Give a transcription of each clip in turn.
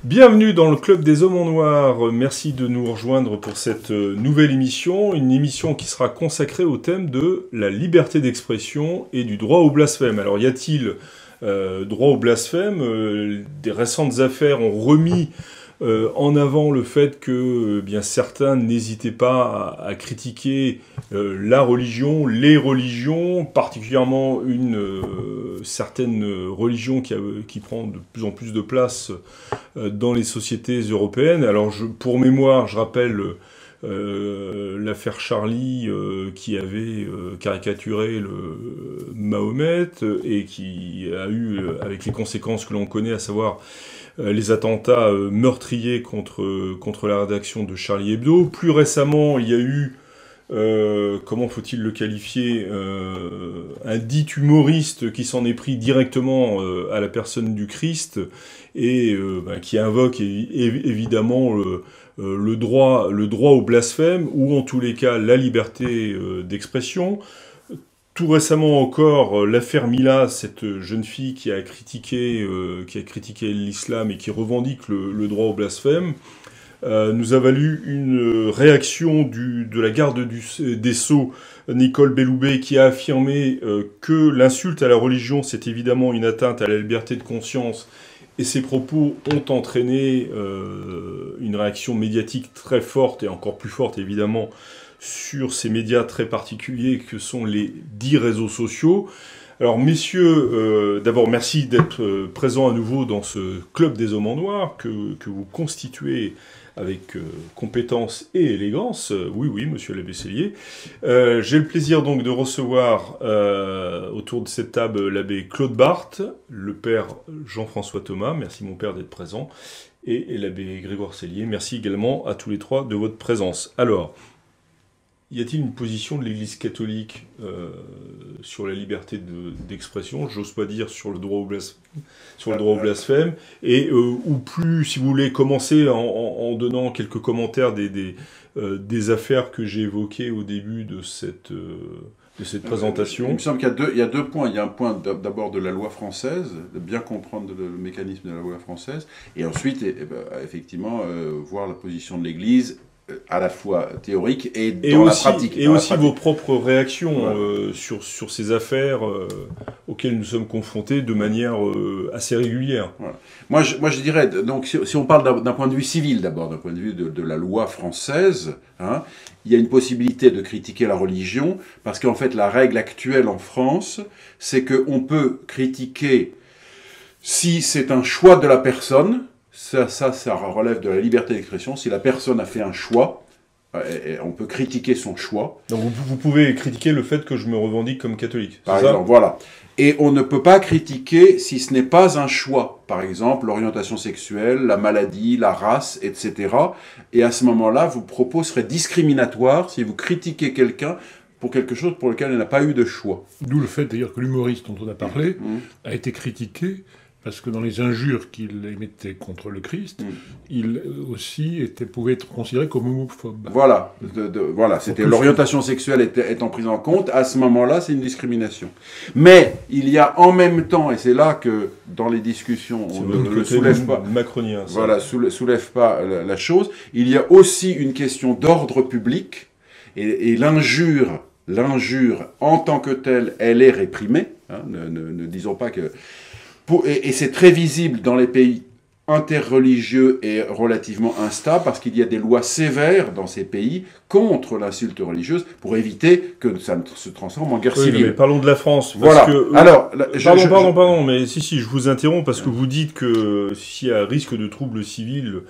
Bienvenue dans le Club des Hommes en Noir. Merci de nous rejoindre pour cette nouvelle émission. Une émission qui sera consacrée au thème de la liberté d'expression et du droit au blasphème. Alors, y a-t-il droit au blasphème? Des récentes affaires ont remis en avant le fait que bien certains n'hésitaient pas à critiquer la religion, les religions, particulièrement une certaine religion qui prend de plus en plus de place dans les sociétés européennes. Alors pour mémoire, je rappelle l'affaire Charlie qui avait caricaturé le Mahomet et qui a eu, avec les conséquences que l'on connaît, à savoir les attentats meurtriers contre la rédaction de Charlie Hebdo. Plus récemment, il y a eu, comment faut-il le qualifier, un dit humoriste qui s'en est pris directement à la personne du Christ et qui invoque évidemment le droit au blasphème, ou en tous les cas la liberté d'expression. Tout récemment encore, l'affaire Mila, cette jeune fille qui a critiqué l'islam et qui revendique le droit au blasphème, nous a valu une réaction de la garde des Sceaux, Nicole Belloubet, qui a affirmé que l'insulte à la religion, c'est évidemment une atteinte à la liberté de conscience, et ces propos ont entraîné une réaction médiatique très forte, et encore plus forte évidemment, sur ces médias très particuliers que sont les dits réseaux sociaux. Alors messieurs, d'abord merci d'être présents à nouveau dans ce Club des Hommes en Noir que vous constituez avec compétence et élégance. Oui, monsieur l'abbé Cellier. J'ai le plaisir donc de recevoir autour de cette table l'abbé Claude Barthes, le père Jean-François Thomas, merci mon père d'être présent, et l'abbé Grégoire Cellier. Merci également à tous les trois de votre présence. Alors, y a-t-il une position de l'Église catholique sur la liberté d'expression, j'ose pas dire sur le droit au blasphème, et ou plus, si vous voulez, commencer en donnant quelques commentaires des affaires que j'ai évoquées au début de cette présentation. Il me semble qu'il y a deux points. Il y a un point d'abord de la loi française, de bien comprendre le mécanisme de la loi française, et ensuite, effectivement, voir la position de l'Église à la fois théorique et dans la pratique. Et aussi vos propres réactions sur ces affaires auxquelles nous sommes confrontés de manière assez régulière. Voilà. Moi, je dirais, donc, si on parle d'un point de vue civil d'abord, d'un point de vue de la loi française, hein, il y a une possibilité de critiquer la religion, parce qu'en fait, la règle actuelle en France, c'est qu'on peut critiquer si c'est un choix de la personne. Ça relève de la liberté d'expression. Si la personne a fait un choix, on peut critiquer son choix. Donc vous pouvez critiquer le fait que je me revendique comme catholique. Par exemple, voilà. Et on ne peut pas critiquer si ce n'est pas un choix. Par exemple, l'orientation sexuelle, la maladie, la race, etc. Et à ce moment-là, vos propos seraient discriminatoires si vous critiquez quelqu'un pour quelque chose pour lequel il n'a pas eu de choix. D'où le fait d'ailleurs que l'humoriste dont on a parlé a été critiqué, parce que dans les injures qu'il émettait contre le Christ, il aussi pouvait être considéré comme homophobe. Voilà, voilà, c'était l'orientation sexuelle étant prise en compte. À ce moment-là, c'est une discrimination. Mais il y a en même temps, et c'est là que dans les discussions, on ne soulève pas, macronien, ça. Voilà, soulève pas la chose. Il y a aussi une question d'ordre public, et l'injure en tant que telle, elle est réprimée. Hein, ne disons pas que... Et c'est très visible dans les pays interreligieux et relativement instables, parce qu'il y a des lois sévères dans ces pays contre l'insulte religieuse pour éviter que ça ne se transforme en guerre civile. Mais parlons de la France. Voilà. Alors, pardon, mais si, je vous interromps parce que vous dites que s'il y a risque de troubles civils,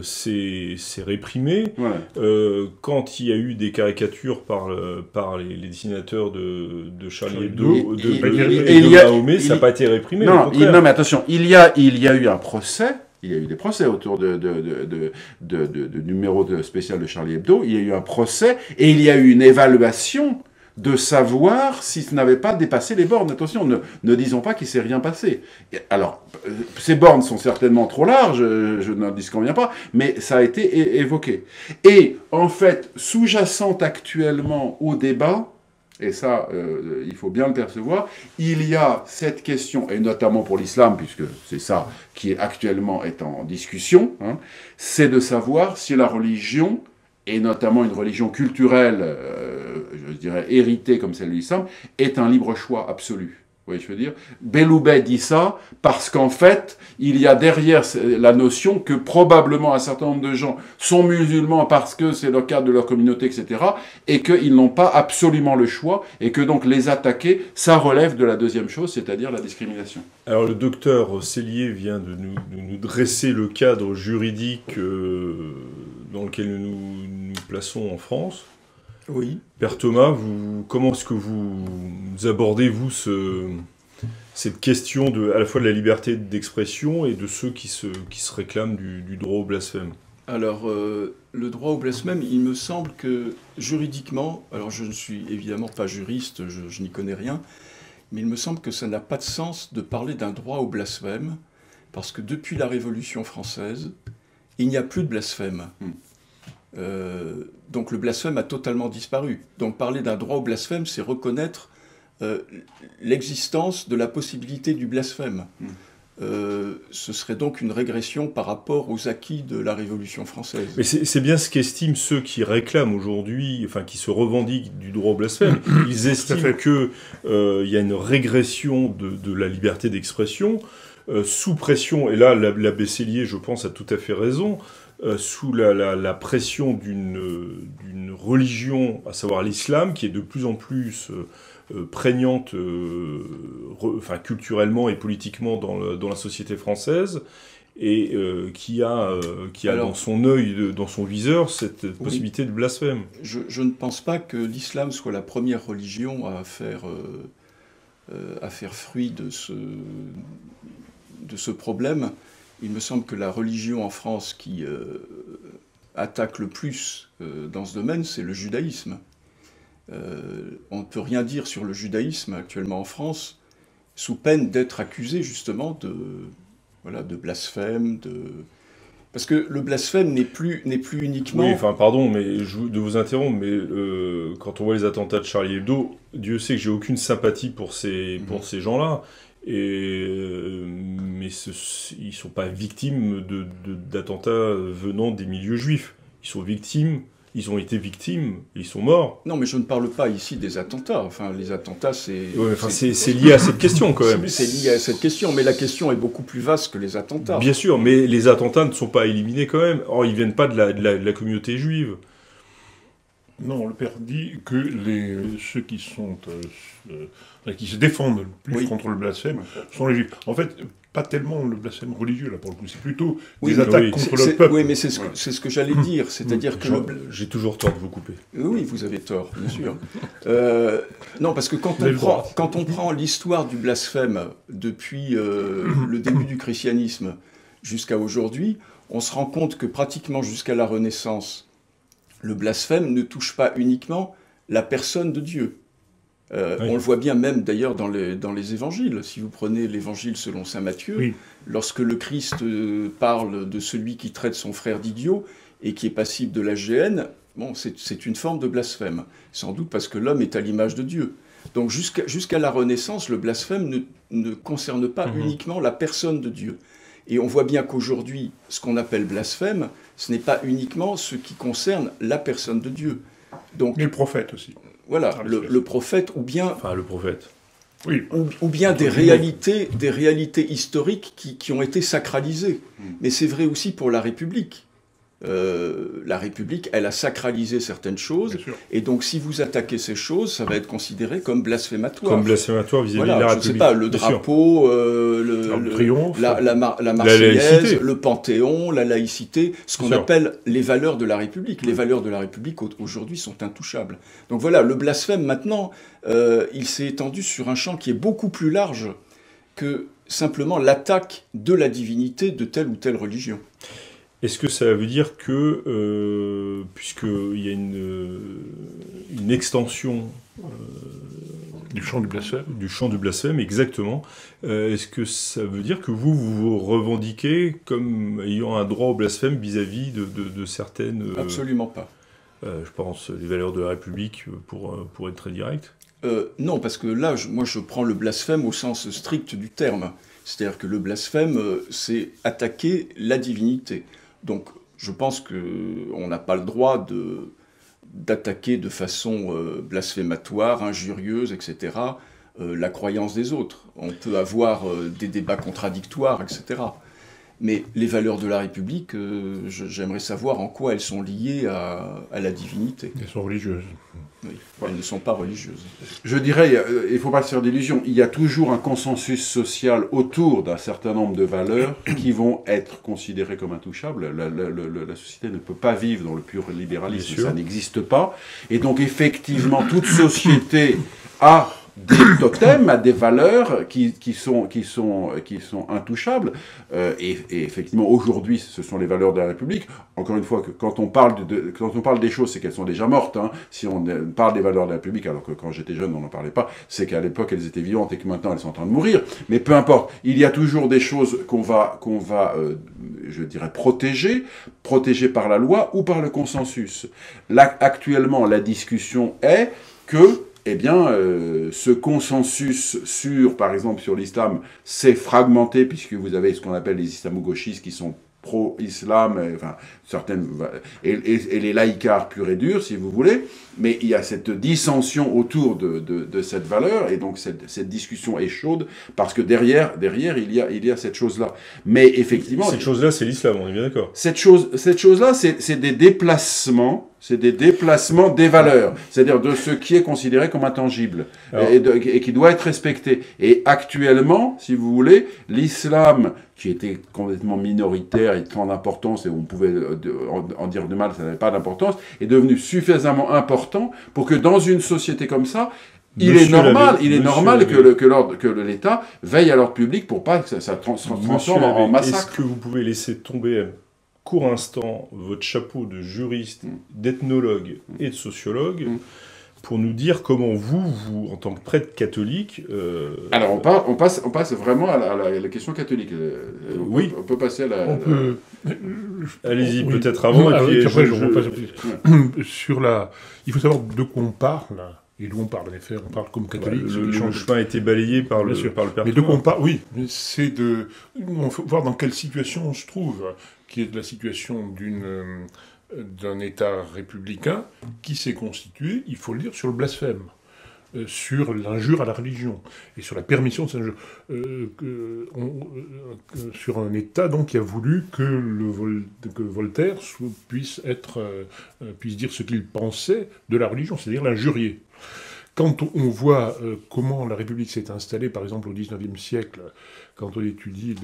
c'est réprimé. Voilà. Quand il y a eu des caricatures par les dessinateurs de Charlie Hebdo, de Mahomet, ça n'a pas été réprimé. Non, mais attention, il y a eu un procès. Il y a eu des procès autour de numéro spécial de Charlie Hebdo. Il y a eu un procès et il y a eu une évaluation de savoir si ce n'avait pas dépassé les bornes. Attention, ne disons pas qu'il ne s'est rien passé. Alors, ces bornes sont certainement trop larges, je n'en disconviens pas, mais ça a été évoqué. Et en fait, sous-jacente actuellement au débat, et ça, il faut bien le percevoir, il y a cette question, et notamment pour l'islam, puisque c'est ça qui actuellement est en discussion, hein, c'est de savoir si la religion, et notamment une religion culturelle, je dirais héritée comme celle de l'islam, est un libre choix absolu. Vous voyez, je veux dire, Belloubet dit ça parce qu'en fait, il y a derrière la notion que probablement un certain nombre de gens sont musulmans parce que c'est le cadre de leur communauté, etc., et qu'ils n'ont pas absolument le choix, et que donc les attaquer, ça relève de la deuxième chose, c'est-à-dire la discrimination. Alors le docteur Cellier vient de nous dresser le cadre juridique dans lequel nous plaçons en France. Oui. Père Thomas, comment est-ce que vous abordez, vous, cette question à la fois de la liberté d'expression et de ceux qui se réclament du droit au blasphème? Alors, le droit au blasphème, il me semble que juridiquement, alors je ne suis évidemment pas juriste, je n'y connais rien, mais il me semble que ça n'a pas de sens de parler d'un droit au blasphème, parce que depuis la Révolution française, il n'y a plus de blasphème. Donc le blasphème a totalement disparu. Donc parler d'un droit au blasphème, c'est reconnaître l'existence de la possibilité du blasphème. Ce serait donc une régression par rapport aux acquis de la Révolution française. Mais c'est bien ce qu'estiment ceux qui réclament aujourd'hui, enfin qui se revendiquent du droit au blasphème. Ils estiment qu'il y a une régression de la liberté d'expression sous pression, et là l'abbé Cellier, je pense, a tout à fait raison, sous la pression d'une religion, à savoir l'islam, qui est de plus en plus prégnante culturellement et politiquement dans la société française, et qui a alors, dans son œil, dans son viseur, cette possibilité de blasphème. Je ne pense pas que l'islam soit la première religion à faire fruit de ce problème. Il me semble que la religion en France qui attaque le plus dans ce domaine, c'est le judaïsme. On ne peut rien dire sur le judaïsme actuellement en France, sous peine d'être accusé justement de blasphème, parce que le blasphème n'est plus uniquement... Oui, enfin, pardon de vous interrompre, mais quand on voit les attentats de Charlie Hebdo, Dieu sait que j'ai aucune sympathie pour ces gens-là. Mais ils ne sont pas victimes d'attentats venant des milieux juifs. Ils ont été victimes, ils sont morts. Non, mais je ne parle pas ici des attentats. Enfin, les attentats, c'est... Ouais, enfin, c'est lié à cette question, quand même. C'est lié à cette question, mais la question est beaucoup plus vaste que les attentats. Bien sûr, mais les attentats ne sont pas éliminés, quand même. Or, ils ne viennent pas de la communauté juive. Non, le père dit que ceux qui se défendent le plus contre le blasphème sont les juifs. En fait, pas tellement le blasphème religieux, là, pour le coup. C'est plutôt des attaques contre le peuple. Oui, mais c'est ce que j'allais dire. C'est-à-dire que... J'ai toujours tort de vous couper. Oui, vous avez tort, bien sûr. Non, parce que quand on prend l'histoire du blasphème depuis le début du christianisme jusqu'à aujourd'hui, on se rend compte que pratiquement jusqu'à la Renaissance, le blasphème ne touche pas uniquement la personne de Dieu. On le voit bien même d'ailleurs dans les évangiles. Si vous prenez l'évangile selon saint Matthieu, lorsque le Christ parle de celui qui traite son frère d'idiot et qui est passible de la géhenne, bon, c'est une forme de blasphème. Sans doute parce que l'homme est à l'image de Dieu. Donc jusqu'à la Renaissance, le blasphème ne concerne pas uniquement la personne de Dieu. Et on voit bien qu'aujourd'hui, ce qu'on appelle blasphème, ce n'est pas uniquement ce qui concerne la personne de Dieu. Donc, mais le prophète aussi. Voilà, le prophète, ou bien... Enfin, le prophète. Oui. Ou bien des réalités historiques qui ont été sacralisées. Mais c'est vrai aussi pour la République. La République, elle a sacralisé certaines choses, et donc si vous attaquez ces choses, ça va être considéré comme blasphématoire. Comme blasphématoire vis-à-vis de la République. Je ne sais pas, le drapeau, le triomphe, la Marseillaise, le Panthéon, la laïcité, ce qu'on appelle les valeurs de la République. Les valeurs de la République aujourd'hui sont intouchables. Donc voilà, le blasphème maintenant, il s'est étendu sur un champ qui est beaucoup plus large que simplement l'attaque de la divinité de telle ou telle religion. Est-ce que ça veut dire que, puisqu'il y a une extension du champ du blasphème. Du champ du blasphème, exactement. Est-ce que ça veut dire que vous revendiquez comme ayant un droit au blasphème vis-à-vis de certaines... Absolument pas. Je pense les valeurs de la République, pour être très direct. Non, parce que là, moi je prends le blasphème au sens strict du terme. C'est-à-dire que le blasphème, c'est attaquer la divinité. Donc je pense qu'on n'a pas le droit d'attaquer de façon blasphématoire, injurieuse, etc., la croyance des autres. On peut avoir des débats contradictoires, etc. Mais les valeurs de la République, j'aimerais savoir en quoi elles sont liées à la divinité. Elles sont religieuses. Oui, elles ne sont pas religieuses. Je dirais, il ne faut pas se faire d'illusions, il y a toujours un consensus social autour d'un certain nombre de valeurs qui vont être considérées comme intouchables. La société ne peut pas vivre dans le pur libéralisme, ça n'existe pas. Et donc effectivement, toute société a des totems, a des valeurs qui sont intouchables. Et effectivement, aujourd'hui, ce sont les valeurs de la République. Encore une fois, quand on parle des choses, c'est qu'elles sont déjà mortes. Hein. Si on parle des valeurs de la République, alors que quand j'étais jeune, on n'en parlait pas, c'est qu'à l'époque, elles étaient vivantes et que maintenant, elles sont en train de mourir. Mais peu importe, il y a toujours des choses qu'on va je dirais, protéger par la loi ou par le consensus. Là, actuellement, la discussion est que eh bien, ce consensus par exemple, sur l'islam, s'est fragmenté, puisque vous avez ce qu'on appelle les islamo-gauchistes qui sont pro-islam, enfin, certaines, et les laïcards purs et durs, si vous voulez, mais il y a cette dissension autour de cette valeur, et donc cette discussion est chaude, parce que derrière il y a cette chose-là. Mais effectivement... Cette chose-là, c'est l'islam, on est bien d'accord. Cette chose-là, c'est des déplacements, des valeurs, c'est-à-dire de ce qui est considéré comme intangible, et qui doit être respecté. Et actuellement, si vous voulez, l'islam, qui était complètement minoritaire et sans importance, et on pouvait en dire du mal, ça n'avait pas d'importance, est devenu suffisamment important pour que dans une société comme ça, il est normal que l'État veille à l'ordre public pour pas que ça se transforme en massacre. Est-ce que vous pouvez laisser tomber un court instant votre chapeau de juriste, d'ethnologue et de sociologue pour nous dire comment vous, en tant que prêtre catholique... Alors, on passe vraiment à la question catholique. Oui. On peut passer à la... Allez-y, peut-être avant, et puis après, sur la... Il faut savoir de quoi on parle, et d'où on parle. En effet, on parle comme catholique. Le chemin a été balayé par le père. Mais de quoi on parle, oui, c'est de... Il faut voir dans quelle situation on se trouve, qui est de la situation d'un État républicain qui s'est constitué, il faut le dire, sur le blasphème, sur l'injure à la religion, et sur la permission de cette injure, sur un État donc qui a voulu que Voltaire puisse dire ce qu'il pensait de la religion, c'est-à-dire l'injurier. Quand on voit comment la République s'est installée, par exemple au XIXe siècle, quand on étudie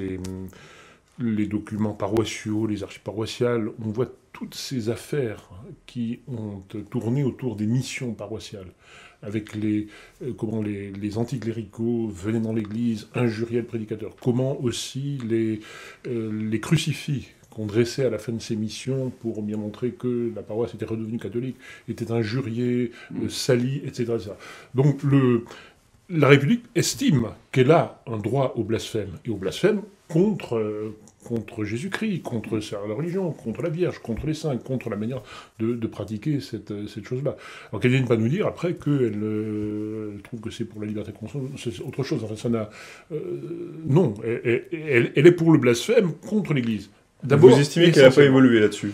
les documents paroissiaux, les archives paroissiales, on voit toutes ces affaires qui ont tourné autour des missions paroissiales, avec comment les anticléricaux venaient dans l'église, injuriaient le prédicateur, comment aussi les crucifix qu'on dressait à la fin de ces missions pour bien montrer que la paroisse était redevenue catholique, étaient injuriés, salis, etc. Donc la République estime qu'elle a un droit au blasphème, et au blasphème contre Jésus-Christ, contre la religion, contre la Vierge, contre les saints, contre la manière de pratiquer cette chose-là. Alors qu'elle ne vienne pas nous dire après qu'elle trouve que c'est pour la liberté de conscience, c'est autre chose. Enfin, ça n'a... non, elle est pour le blasphème contre l'Église. Vous estimez qu'elle n'a pas évolué là-dessus ?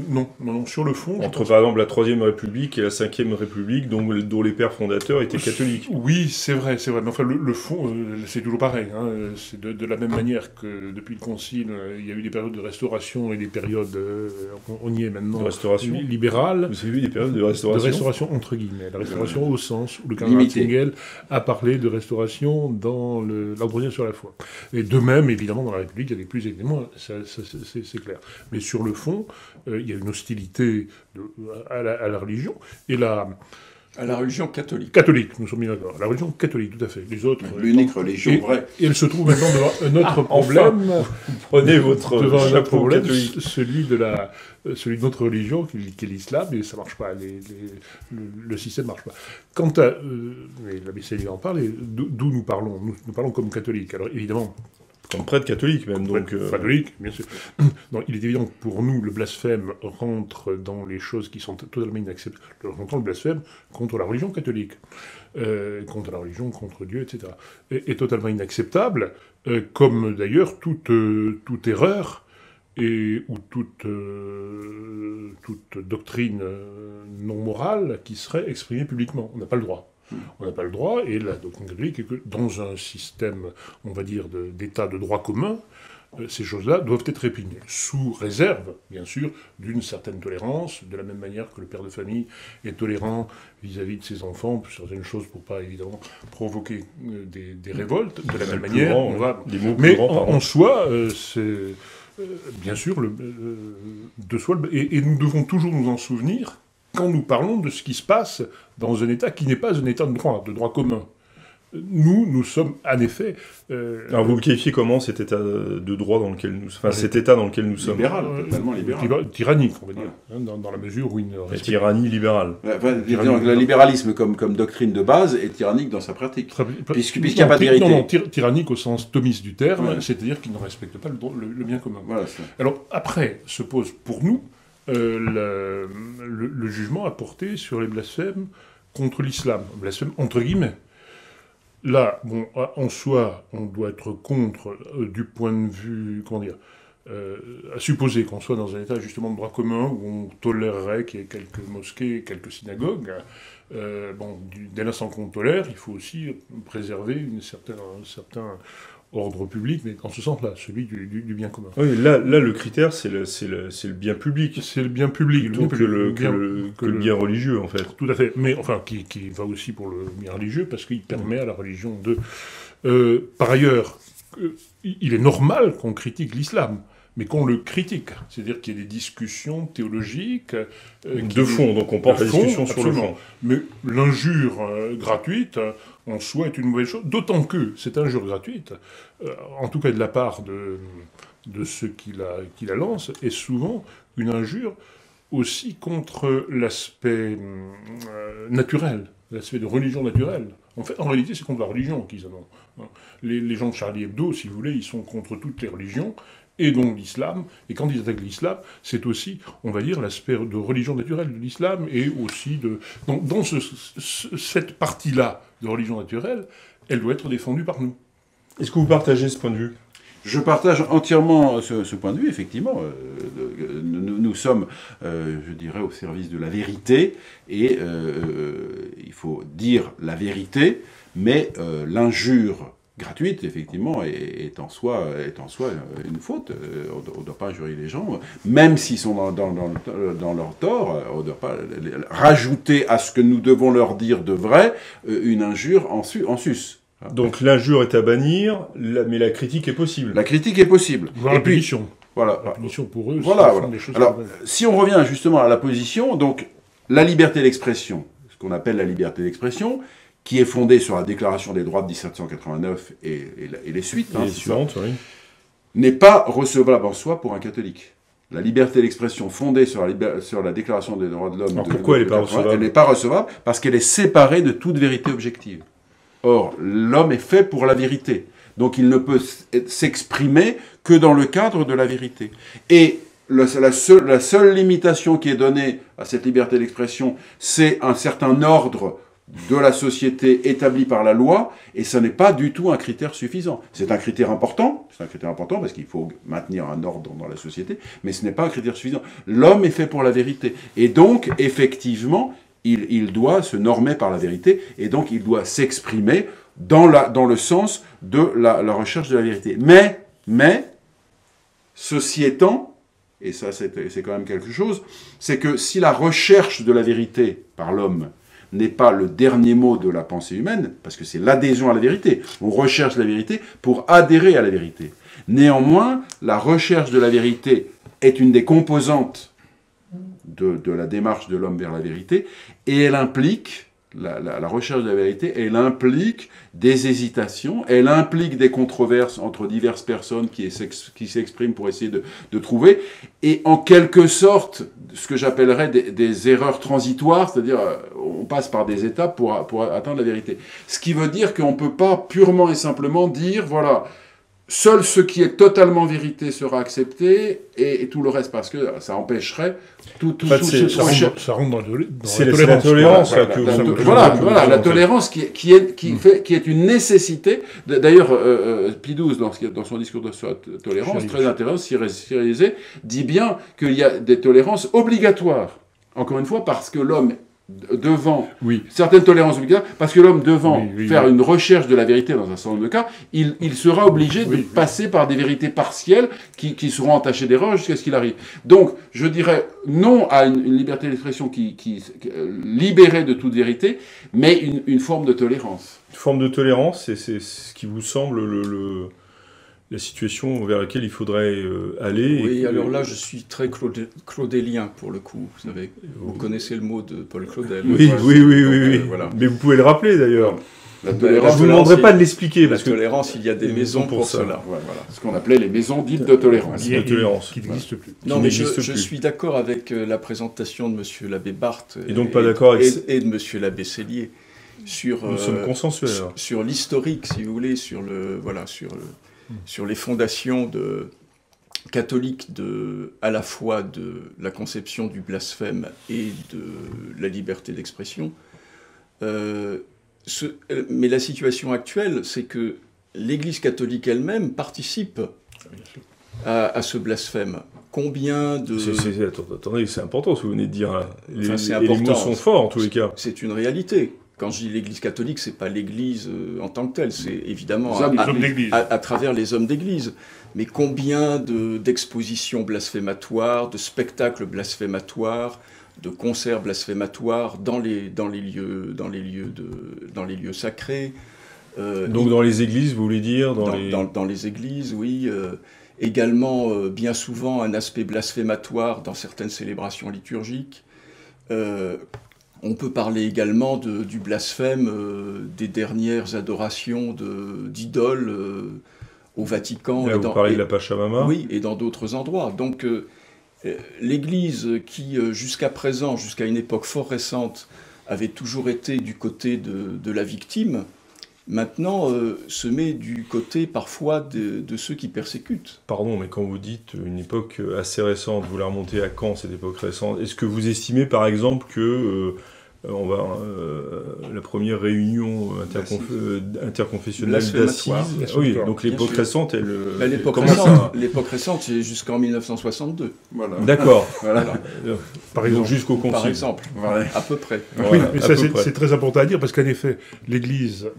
Non, sur le fond... Entre, par exemple, la Troisième République et la Cinquième République, dont les pères fondateurs étaient catholiques. Oui, c'est vrai. Mais enfin, le fond, c'est toujours pareil. Hein. C'est de la même manière que depuis le Concile, il y a eu des périodes de restauration et des périodes, on y est maintenant, de restauration libérales. Vous avez vu des périodes de restauration ? De restauration, entre guillemets. La restauration au sens où le cardinal Ratzinger a parlé de restauration dans l'entretien sur la foi. Et de même, évidemment, dans la République, il y a des plus et des moins, c'est clair. Mais sur le fond... il y a une hostilité à la religion, et à la religion catholique. Catholique, nous sommes bien d'accord. La religion catholique, tout à fait. Les autres... L'unique religion vraie. Et elle se trouve maintenant devant un autre problème. Enfin, vous prenez votre devant un autre problème, catholique. celui de notre religion, qui est l'islam, et ça ne marche pas. Le système ne marche pas. Quant à... mais l'abbé Céline en parle, et d'où nous parlons. Nous parlons comme catholiques. Alors évidemment... Comme prêtre catholique, même. Donc, catholique, bien sûr. Non, il est évident que pour nous, le blasphème rentre dans les choses qui sont totalement inacceptables. Le blasphème contre la religion catholique, contre la religion, contre Dieu, etc. est totalement inacceptable, comme d'ailleurs toute erreur ou toute doctrine non morale qui serait exprimée publiquement. On n'a pas le droit. On n'a pas le droit, et la doctrine catholique est que dans un système, on va dire, d'état de droit commun, ces choses-là doivent être réprimées, sous réserve, bien sûr, d'une certaine tolérance, de la même manière que le père de famille est tolérant vis-à-vis de ses enfants, pour certaines choses, pour pas, évidemment, provoquer des révoltes. De la même manière, on va... Mais en soi, c'est... bien sûr, de soi, et nous devons toujours nous en souvenir quand nous parlons de ce qui se passe dans un État qui n'est pas un État de droit commun. Nous sommes, en effet... Alors vous le qualifiez comment, cet État de droit dans lequel nous... Enfin, cet État dans lequel nous sommes? Libéral, totalement libéral. Tyrannique, on va dire, hein, dans la mesure où il ne respecte... La tyrannie libérale. Le libéralisme comme doctrine de base est tyrannique dans sa pratique. Puisqu'il n'y a pas de vérité. Non, tyrannique au sens thomiste du terme, c'est-à-dire qu'il ne respecte pas le bien commun. Voilà, alors, après, se pose pour nous le jugement à porter sur les blasphèmes contre l'islam, blasphème entre guillemets. Là, bon, en soi, on doit être contre du point de vue, comment dire, à supposer qu'on soit dans un état justement de droit commun où on tolérerait qu'il y ait quelques mosquées, quelques synagogues. Dès l'instant qu'on tolère, il faut aussi préserver un certain ordre public, mais en ce sens-là, celui du bien commun. Oui, là le critère, c'est le bien public. C'est le bien public. Plutôt que le bien religieux, en fait. Tout à fait, mais enfin, qui va aussi pour le bien religieux, parce qu'il permet à la religion de... par ailleurs, il est normal qu'on critique l'islam, mais qu'on le critique. C'est-à-dire qu'il y ait des discussions théologiques... de fond, donc on porte la discussion sur le fond. Mais l'injure gratuite, en soi, est une mauvaise chose, d'autant que cette injure gratuite, en tout cas de la part de ceux qui la lancent, est souvent une injure aussi contre l'aspect naturel, l'aspect de religion naturelle. En fait, en réalité, c'est contre la religion qu'ils en ont. Les gens de Charlie Hebdo, si vous voulez, ils sont contre toutes les religions, et donc l'islam, et quand ils attaquent l'islam, c'est aussi, on va dire, l'aspect de religion naturelle de l'islam, et aussi de... Dans cette partie-là de religion naturelle, elle doit être défendue par nous. Est-ce que vous partagez ce point de vue ? Je partage entièrement ce point de vue, effectivement. Nous sommes, je dirais, au service de la vérité, et il faut dire la vérité, mais l'injure gratuite, effectivement, est en soi une faute. On ne doit pas injurier les gens, même s'ils sont dans leur tort. On ne doit pas rajouter à ce que nous devons leur dire de vrai une injure en sus. Donc l'injure est à bannir, mais la critique est possible. La critique est possible. Voir la punition. Voilà. La punition pour eux, voilà. Des choses. Alors, si on revient justement à la position, donc la liberté d'expression, ce qu'on appelle la liberté d'expression, qui est fondée sur la Déclaration des droits de 1789 et les suites, les suivantes, oui, n'est pas recevable en soi pour un catholique. La liberté d'expression fondée sur la Déclaration des droits de l'homme... Alors pourquoi elle n'est pas recevable ? Elle n'est pas recevable parce qu'elle est séparée de toute vérité objective. Or, l'homme est fait pour la vérité. Donc il ne peut s'exprimer que dans le cadre de la vérité. Et la seule limitation qui est donnée à cette liberté d'expression, c'est un certain ordre de la société établi par la loi, et ce n'est pas du tout un critère suffisant. C'est un critère important parce qu'il faut maintenir un ordre dans la société, mais ce n'est pas un critère suffisant. L'homme est fait pour la vérité. Et donc, effectivement, il doit se normer par la vérité, et donc il doit s'exprimer dans le sens de la recherche de la vérité. Mais, ceci étant, et ça c'est quand même quelque chose, c'est que si la recherche de la vérité par l'homme n'est pas le dernier mot de la pensée humaine, parce que c'est l'adhésion à la vérité, on recherche la vérité pour adhérer à la vérité. Néanmoins, la recherche de la vérité est une des composantes de la démarche de l'homme vers la vérité, et elle implique, la recherche de la vérité, elle implique des hésitations, elle implique des controverses entre diverses personnes qui s'expriment pour essayer de trouver, et en quelque sorte, ce que j'appellerais des erreurs transitoires, c'est-à-dire on passe par des étapes pour atteindre la vérité. Ce qui veut dire qu'on ne peut pas purement et simplement dire, voilà, seul ce qui est totalement vérité sera accepté et tout le reste, parce que ça empêcherait tout ça rentre dans la tolérance. Voilà, la tolérance qui est une nécessité. D'ailleurs, Pie XII, dans son discours de la tolérance, très intéressant, Cyrésé, dit bien qu'il y a des tolérances obligatoires. Encore une fois, parce que l'homme devant certaines tolérances obligatoires, parce que l'homme devant faire une recherche de la vérité dans un certain nombre de cas, il sera obligé de passer par des vérités partielles qui seront entachées d'erreurs jusqu'à ce qu'il arrive. Donc, je dirais non à une liberté d'expression qui libérée de toute vérité, mais une forme de tolérance. Une forme de tolérance, c'est ce qui vous semble la situation vers laquelle il faudrait aller. Oui, alors là, je suis très claudélien, pour le coup. Vous savez, vous connaissez le mot de Paul Claudel. Oui. Voilà. Mais vous pouvez le rappeler, d'ailleurs. La tolérance, je ne vous demanderai pas de l'expliquer. La tolérance, il y a des maisons pour cela. Voilà. Ce qu'on appelait les maisons dites de tolérance. Qui n'existent plus. Non, mais je suis d'accord avec la présentation de M. l'abbé Barthes et donc pas d'accord avec... et de M. l'abbé Sellier sur, nous sommes consensuels. Sur l'historique, si vous voulez, sur les fondations catholiques à la fois de la conception du blasphème et de la liberté d'expression. Mais la situation actuelle, c'est que l'Église catholique elle-même participe à ce blasphème. Combien de... Attendez, c'est important ce que vous venez de dire. Là. Les mots sont forts en tous les cas. C'est une réalité. Quand je dis l'Église catholique, c'est pas l'Église en tant que telle, c'est évidemment à travers les hommes d'Église. Mais combien d'expositions blasphématoires, de spectacles blasphématoires, de concerts blasphématoires dans les lieux sacrés. Donc dans les églises, vous voulez dire dans les églises, oui. Également, bien souvent, un aspect blasphématoire dans certaines célébrations liturgiques. On peut parler également du blasphème des dernières adorations d'idoles au Vatican. Là, vous parlez de la Pachamama. Oui, et dans d'autres endroits. Donc, l'Église qui, jusqu'à présent, jusqu'à une époque fort récente, avait toujours été du côté de la victime, maintenant se met du côté parfois de ceux qui persécutent. Pardon, mais quand vous dites une époque assez récente, vous la remontez à quand cette époque récente? Est-ce que vous estimez par exemple que la première réunion interconfessionnelle d'Assises. Oui, donc l'époque récente, l'époque récente, c'est jusqu'en 1962. Voilà. D'accord. Voilà. Par exemple, jusqu'au concile. Par exemple, à peu près. Oui, mais ça c'est très important à dire parce qu'en effet, l'Église,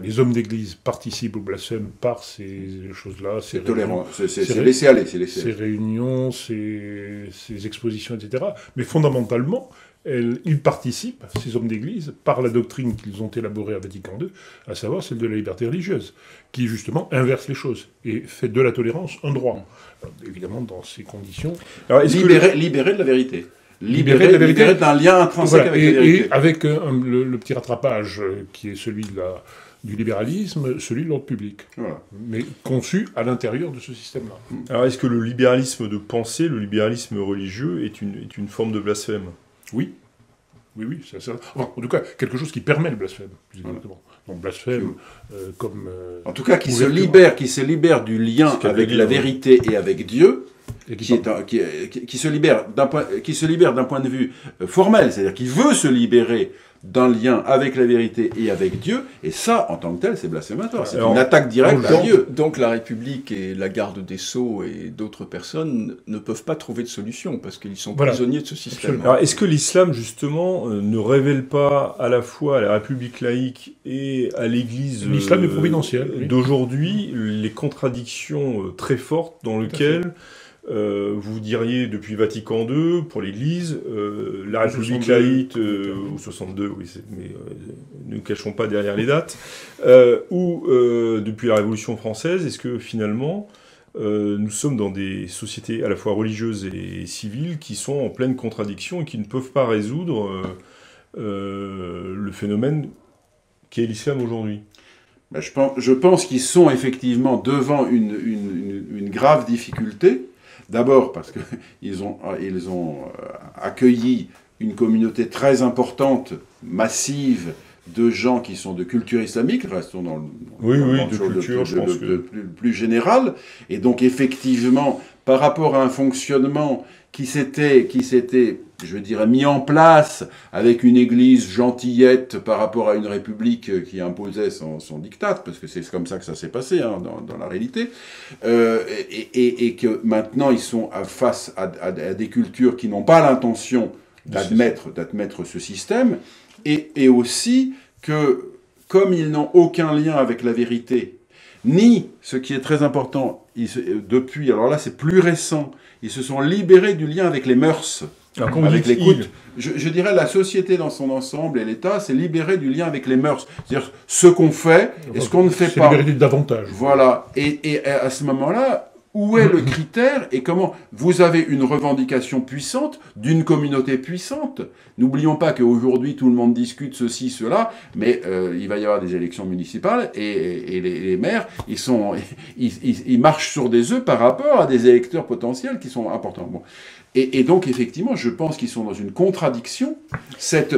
les hommes d'Église participent au blasphème par ces choses-là. C'est tolérant, c'est laissé aller. Ces réunions, ces expositions, etc. Mais fondamentalement, ils participent, ces hommes d'Église, par la doctrine qu'ils ont élaborée à Vatican II, à savoir celle de la liberté religieuse, qui justement inverse les choses et fait de la tolérance un droit. Alors, évidemment, dans ces conditions... Alors, libéré de la vérité. Libéré d'un lien intrinsèque avec la vérité. Et avec le petit rattrapage qui est celui du libéralisme, celui de l'ordre public, mais conçu à l'intérieur de ce système-là. Alors, est-ce que le libéralisme de pensée, le libéralisme religieux, est une forme de blasphème ? Oui, ça. Enfin, en tout cas, quelque chose qui permet le blasphème, plus exactement. Donc blasphème comme... en tout cas, qui se libère du lien avec la vérité et avec Dieu, qui se libère d'un point de vue formel, c'est-à-dire qui veut se libérer d'un lien avec la vérité et avec Dieu, et ça, en tant que tel, c'est blasphématoire. C'est une attaque directe à Dieu. Donc la République et la garde des Sceaux et d'autres personnes ne peuvent pas trouver de solution, parce qu'ils sont prisonniers de ce système. Alors, est-ce que l'islam, justement, ne révèle pas à la fois à la République laïque et à l'Église l'islam est providentiel, d'aujourd'hui les contradictions très fortes dans lesquelles... vous diriez depuis Vatican II pour l'Église, la République laïque ou 62, oui, mais ne cachons pas derrière les dates, ou depuis la Révolution française, est-ce que finalement nous sommes dans des sociétés à la fois religieuses et civiles qui sont en pleine contradiction et qui ne peuvent pas résoudre le phénomène qu'est l'islam aujourd'hui? Je pense qu'ils sont effectivement devant une grave difficulté. D'abord parce qu'ils ont accueilli une communauté très importante, massive, de gens qui sont de culture islamique, restons dans de culture, je pense que plus général, et donc effectivement, par rapport à un fonctionnement qui s'était, je dirais, mis en place avec une église gentillette par rapport à une république qui imposait son diktat, parce que c'est comme ça que ça s'est passé dans la réalité, et que maintenant ils sont face à des cultures qui n'ont pas l'intention d'admettre ce système, et aussi que, comme ils n'ont aucun lien avec la vérité, ni, ce qui est très important, depuis, alors là c'est plus récent, ils se sont libérés du lien avec les mœurs, avec l'écoute. Je dirais la société dans son ensemble et l'État s'est libéré du lien avec les mœurs. C'est-à-dire ce qu'on fait et ce qu'on ne fait pas. C'est libéré davantage. Voilà. Et à ce moment-là, où est le critère et comment vous avez une revendication puissante d'une communauté puissante. N'oublions pas qu'aujourd'hui tout le monde discute ceci, cela, mais il va y avoir des élections municipales et les maires, ils marchent sur des œufs par rapport à des électeurs potentiels qui sont importants. Bon. Et donc effectivement, je pense qu'ils sont dans une contradiction. Cette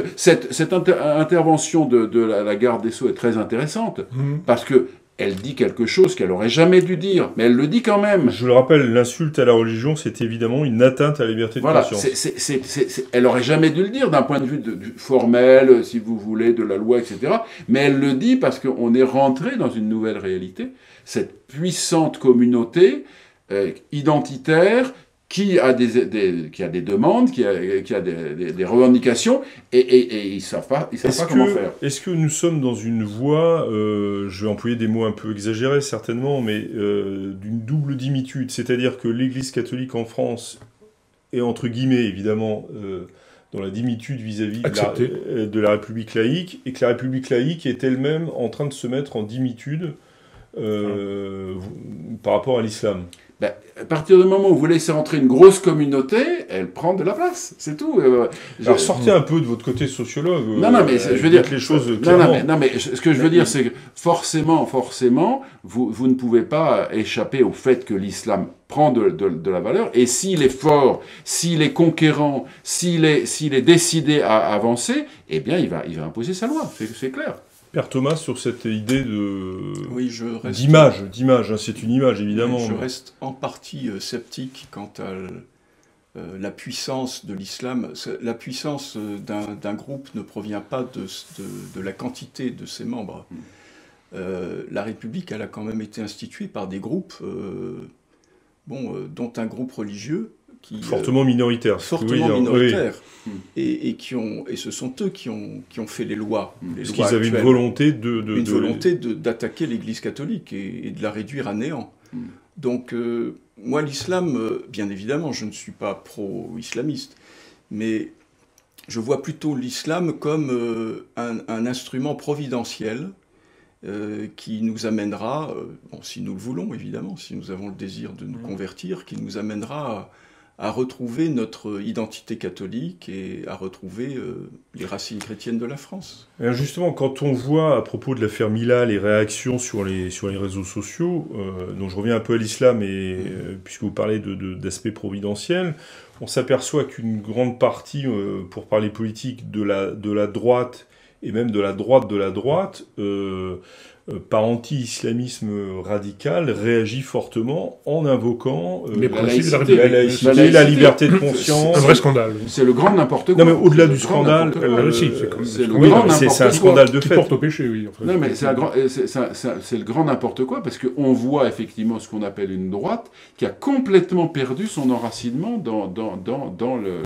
intervention de la garde des Sceaux est très intéressante parce que elle dit quelque chose qu'elle aurait jamais dû dire, mais elle le dit quand même. Je le rappelle, l'insulte à la religion, c'est évidemment une atteinte à la liberté de conscience. Elle aurait jamais dû le dire d'un point de vue formel, si vous voulez, de la loi, etc. Mais elle le dit parce qu'on est rentré dans une nouvelle réalité. Cette puissante communauté identitaire qui a des demandes, qui a des revendications, et ils savent pas comment faire. Est-ce que nous sommes dans une voie, je vais employer des mots un peu exagérés certainement, mais d'une double dimitude, c'est-à-dire que l'Église catholique en France est entre guillemets évidemment dans la dimitude vis-à-vis de la République laïque, et que la République laïque est elle-même en train de se mettre en dimitude par rapport à l'islam. Ben, à partir du moment où vous laissez entrer une grosse communauté, elle prend de la place, c'est tout. Alors sortez un peu de votre côté sociologue. Non, mais je veux dire les choses clairement. Non, mais ce que je veux dire, c'est que forcément, vous ne pouvez pas échapper au fait que l'islam prend de la valeur, et s'il est fort, s'il est conquérant, s'il est décidé à avancer, eh bien, il va imposer sa loi, c'est clair. Père Thomas, sur cette idée d'image, c'est une image évidemment. Je reste en partie sceptique quant à la puissance de l'islam. La puissance d'un groupe ne provient pas de la quantité de ses membres. La République, elle a quand même été instituée par des groupes, dont un groupe religieux, fortement minoritaire. Et ce sont eux qui ont fait les lois. Parce qu'ils avaient une volonté d'attaquer l'Église catholique et de la réduire à néant. Donc, moi, l'islam, bien évidemment, je ne suis pas pro-islamiste, mais je vois plutôt l'islam comme un instrument providentiel qui nous amènera, si nous le voulons évidemment, si nous avons le désir de nous convertir, qui nous amènera à retrouver notre identité catholique et à retrouver les racines chrétiennes de la France. Alors justement, quand on voit, à propos de l'affaire Mila, les réactions sur les réseaux sociaux, donc je reviens un peu à l'islam, puisque vous parlez d'aspect providentiel, on s'aperçoit qu'une grande partie, pour parler politique, de la droite, et même de la droite, par anti-islamisme radical, réagit fortement en invoquant la laïcité, la liberté de conscience. C'est un vrai scandale. C'est le grand n'importe quoi. Non, mais au-delà du scandale, c'est un scandale de fait. Qui porte au péché, oui. En fait. Non, mais c'est le grand n'importe quoi, parce qu'on voit effectivement ce qu'on appelle une droite qui a complètement perdu son enracinement dans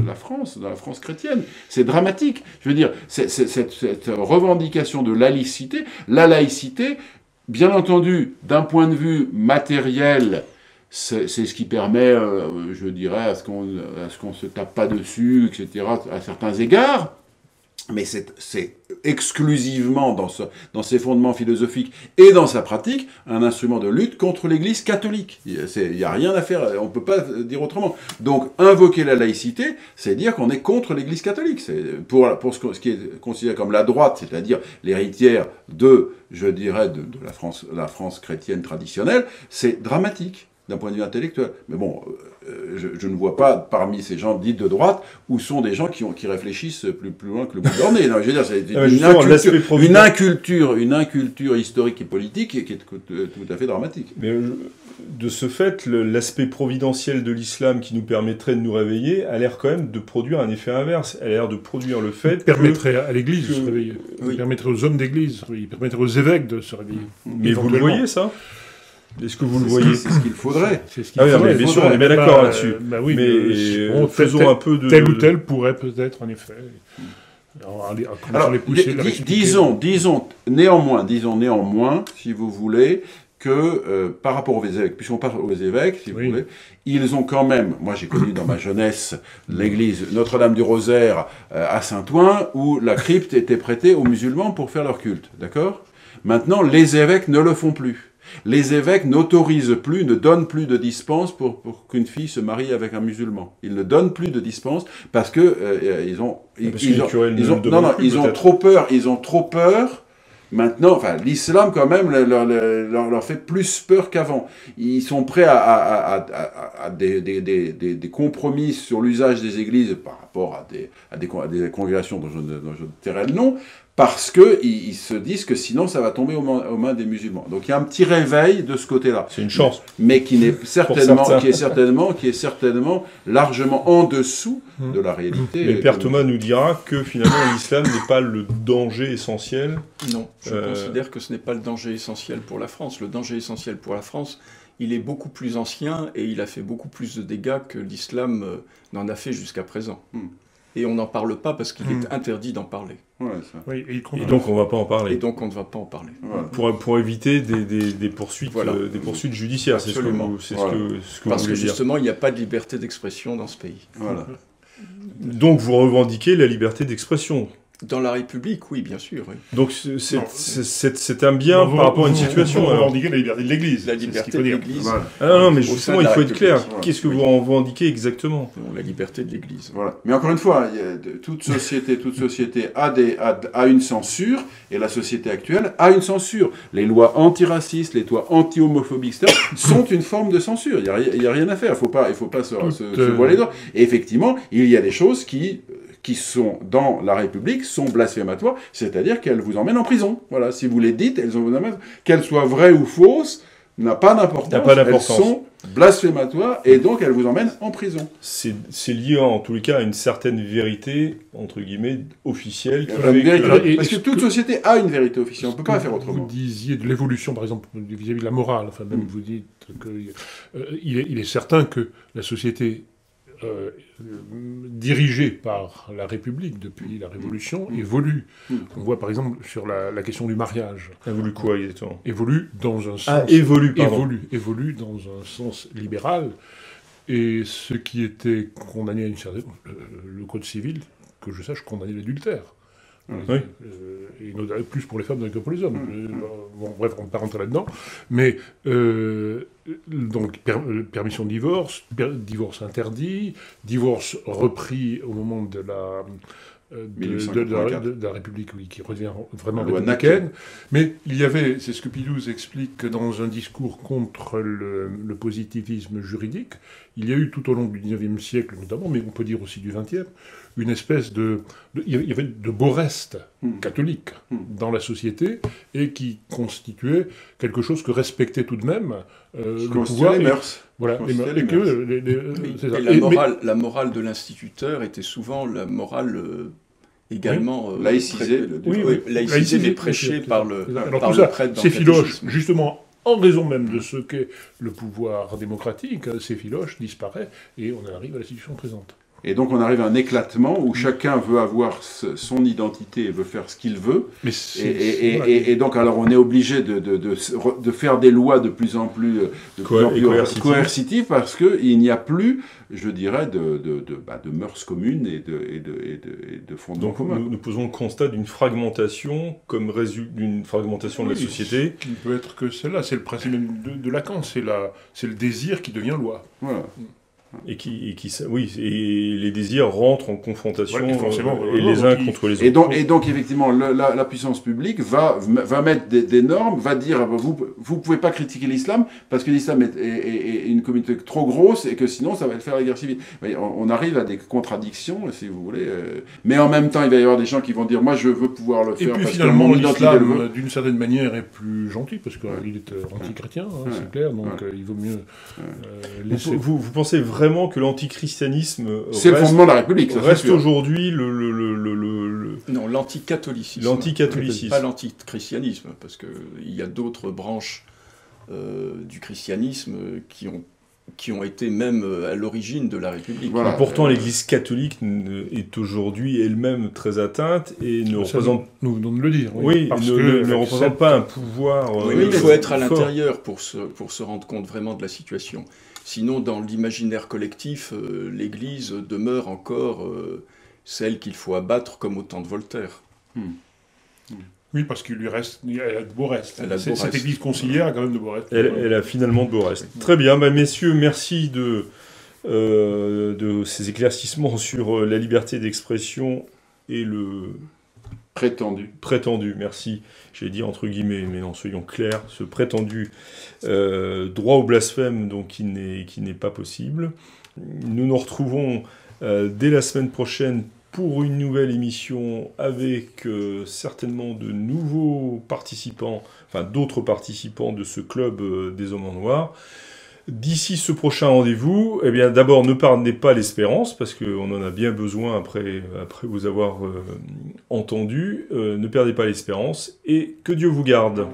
la France chrétienne. C'est dramatique. Je veux dire, cette revendication de laïcité, la laïcité, bien entendu, d'un point de vue matériel, c'est ce qui permet, je dirais, à ce qu'on se tape pas dessus, etc., à certains égards, mais c'est exclusivement dans ses fondements philosophiques et dans sa pratique un instrument de lutte contre l'Église catholique. Il n'y a rien à faire, on ne peut pas dire autrement. Donc, invoquer la laïcité, c'est dire qu'on est contre l'Église catholique. C'est pour ce qui est considéré comme la droite, c'est-à-dire l'héritière de la France chrétienne traditionnelle, c'est dramatique. d'un point de vue intellectuel. Mais bon, je ne vois pas parmi ces gens dits de droite où sont des gens qui réfléchissent plus loin que le bout de leur nez. Non, je veux dire, c'est une inculture historique et politique qui est tout à fait dramatique. Mais de ce fait, l'aspect providentiel de l'islam qui nous permettrait de nous réveiller a l'air quand même de produire un effet inverse. Elle a l'air de produire le fait permettrait à l'Église de se réveiller. Oui. Permettrait aux hommes d'Église de se réveiller. Permettrait aux évêques de se réveiller. Mais vous le voyez, ça ? Est-ce que vous le voyez ? C'est ce qu'il faudrait. Mais bien sûr, on est bien d'accord là-dessus. Oui, mais faisons un peu de... Tel ou tel pourrait peut-être, en effet... Alors, disons néanmoins, si vous voulez, que par rapport aux évêques, puisqu'on parle aux évêques, si vous voulez, ils ont quand même, moi j'ai connu dans ma jeunesse l'église Notre-Dame du Rosaire à Saint-Ouen, où la crypte était prêtée aux musulmans pour faire leur culte, d'accord ? Maintenant, les évêques ne le font plus. Les évêques n'autorisent plus, ne donnent plus de dispense pour qu'une fille se marie avec un musulman. Ils ne donnent plus de dispense parce que ils ont trop peur. Ils ont trop peur. Maintenant, enfin, l'islam quand même leur fait plus peur qu'avant. Ils sont prêts à des compromis sur l'usage des églises par rapport à des congrégations dont je ne tairai le nom, parce qu'ils se disent que sinon ça va tomber aux mains des musulmans. Donc il y a un petit réveil de ce côté-là. C'est une chance. Mais qui est certainement largement en dessous de la réalité. Mais Père Thomas nous dira que finalement l'islam n'est pas le danger essentiel. Non, je considère que ce n'est pas le danger essentiel pour la France. Le danger essentiel pour la France, il est beaucoup plus ancien et il a fait beaucoup plus de dégâts que l'islam n'en a fait jusqu'à présent. Et on n'en parle pas parce qu'il est interdit d'en parler. Ouais, et donc on ne va pas en parler. Et donc on ne va pas en parler. Voilà. Pour éviter des poursuites, des poursuites judiciaires, c'est ce que vous Parce que voulez justement, il n'y a pas de liberté d'expression dans ce pays. Voilà. Donc vous revendiquez la liberté d'expression. Dans la République, oui, bien sûr. Oui. Donc c'est un bien par rapport à une situation. Vous revendiquez la liberté de l'Église. La liberté de l'Église. Voilà. Non, mais justement, il faut être clair. Voilà. Qu'est-ce que vous revendiquez exactement ? La liberté de l'Église. Voilà. Mais encore une fois, toute société a une censure, et la société actuelle a une censure. Les lois antiracistes, les lois anti-homophobiques, etc., sont une forme de censure. Il n'y a rien à faire. Il faut pas se voiler les doigts. Et effectivement, il y a des choses qui sont dans la République sont blasphématoires, c'est-à-dire qu'elles vous emmènent en prison. Voilà, si vous les dites, elles vous emmènent, qu'elles soient vraies ou fausses, n'a pas d'importance. Elles sont blasphématoires et donc elles vous emmènent en prison. C'est lié en tous les cas à une certaine vérité, entre guillemets, officielle. Parce que toute société a une vérité officielle, on ne peut pas faire autrement. Vous disiez de l'évolution, par exemple, vis-à-vis de la morale, enfin même vous dites qu'il est certain que la société dirigée par la République depuis la Révolution évolue. On voit par exemple sur la question du mariage. Évolue quoi exactement ? Évolue dans un sens... évolue dans un sens libéral. Et ce qui était condamné à une certaine... Le Code civil, que je sache, condamnait l'adultère. Oui. Et notamment plus pour les femmes que pour les hommes. Bon, bref, on ne va pas rentrer là-dedans. Mais, donc, permission de divorce, divorce interdit, divorce repris au moment de la République, oui, qui revient vraiment républicaine. Mais il y avait, c'est ce que Pillouz explique dans un discours contre le positivisme juridique, il y a eu tout au long du XIXe siècle notamment, mais on peut dire aussi du XXe, une espèce il y avait de beaux restes catholiques dans la société et qui constituaient quelque chose que respectait tout de même le pouvoir. Les mœurs. Voilà, la morale de l'instituteur était souvent la morale également laïcisée, laïcisée mais prêchée par le prêtre dans ces filoches, justement, en raison même de ce qu'est le pouvoir démocratique, ces filoches disparaissent et on en arrive à la situation présente. Et donc on arrive à un éclatement où chacun veut avoir son identité et veut faire ce qu'il veut. Et donc alors on est obligé de faire des lois de plus en plus coercitives parce qu'il n'y a plus, je dirais, de mœurs communes et de fondements communs. Donc nous posons le constat d'une fragmentation comme résultat d'une fragmentation de la société. Qui ne peut être que celle-là. C'est le principe même de Lacan. C'est le désir qui devient loi. Voilà. Et les désirs rentrent en confrontation et les uns contre les autres. Et donc effectivement, la puissance publique va mettre des normes, va dire vous pouvez pas critiquer l'islam parce que l'islam est une communauté trop grosse et que sinon ça va faire la guerre civile. On arrive à des contradictions, si vous voulez. Mais en même temps, il va y avoir des gens qui vont dire moi je veux pouvoir le faire. Et puis parce finalement, que l'islam, d'une certaine manière, est plus gentil parce qu'il est anti-chrétien, c'est clair. Donc il vaut mieux laisser. Vous pensez vraiment que l'antichristianisme c'est le fondement de la République, ça, reste aujourd'hui Non, l'anticatholicisme. L'anticatholicisme. Pas l'antichristianisme, parce qu'il y a d'autres branches du christianisme qui ont été même à l'origine de la République. Voilà. Pourtant, l'Église catholique est aujourd'hui elle-même très atteinte et ne représente... Nous venons de le dire. Oui, ne représente pas un pouvoir... Oui, mais il faut être à l'intérieur pour se rendre compte vraiment de la situation. Sinon, dans l'imaginaire collectif, l'Église demeure encore celle qu'il faut abattre comme au temps de Voltaire. Oui, parce qu'il lui reste, elle a de beaux restes. Cette église conciliaire a quand même de beaux restes. Elle a finalement de beaux restes. Très bien, messieurs, merci de ces éclaircissements sur la liberté d'expression et le... Prétendu, merci. J'ai dit entre guillemets, mais non, soyons clairs, ce prétendu droit au blasphème, donc qui n'est pas possible. Nous nous retrouvons dès la semaine prochaine pour une nouvelle émission avec certainement de nouveaux participants, enfin d'autres participants de ce club des hommes en noir. D'ici ce prochain rendez-vous, eh bien d'abord ne perdez pas l'espérance, parce qu'on en a bien besoin après vous avoir entendu. Ne perdez pas l'espérance et que Dieu vous garde.